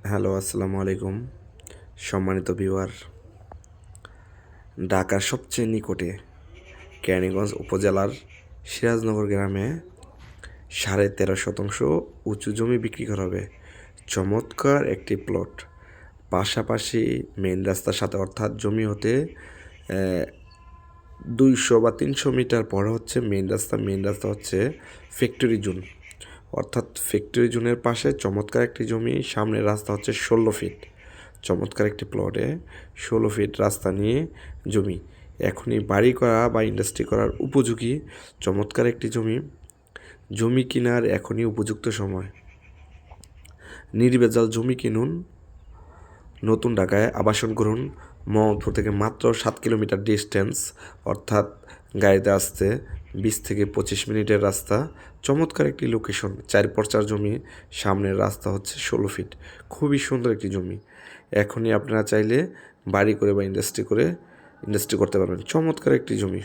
Hello, আসসালামু আলাইকুম। সম্মানিত ভিউয়ার, ঢাকার সবচেয়ে নিকটে কেরানীগঞ্জ উপজেলার সিরাজনগর গ্রামে 13.5 শতাংশ উঁচু জমি বিক্রি করা হবে। চমৎকার একটি প্লট, পাশাপাশি মেইন রাস্তার সাথে, অর্থাৎ জমি হতে 200 বা 300 মিটার পরে হচ্ছে মেইন রাস্তা। মেইন রাস্তা হচ্ছে ফ্যাক্টরি জোন, অর্থাৎ ফ্যাক্টরি জোনের পাশে চমৎকার একটি জমি। সামনের রাস্তা হচ্ছে 16 ফিট। চমৎকার একটি প্লটে 16 ফিট রাস্তা নিয়ে জমি, এখনই বাড়ি করা বা ইন্ডাস্ট্রি করার উপযোগী চমৎকার একটি জমি। জমি কেনার এখনই উপযুক্ত সময়। নির্ভেজাল জমি কিনুন, নতুন ঢাকায় আবাসন করুন। মোহাম্মদপুর থেকে মাত্র 7 কিলোমিটার ডিস্টেন্স, অর্থাৎ গাড়িতে আসতে 20 থেকে 25 মিনিটের রাস্তা। চমৎকার একটি লোকেশন, 4x4 জমি, সামনের রাস্তা হচ্ছে 16 ফিট। খুবই সুন্দর একটি জমি। এখনই আপনারা চাইলে বাড়ি করে বা ইন্ডাস্ট্রি করতে পারবেন। চমৎকার একটি জমি।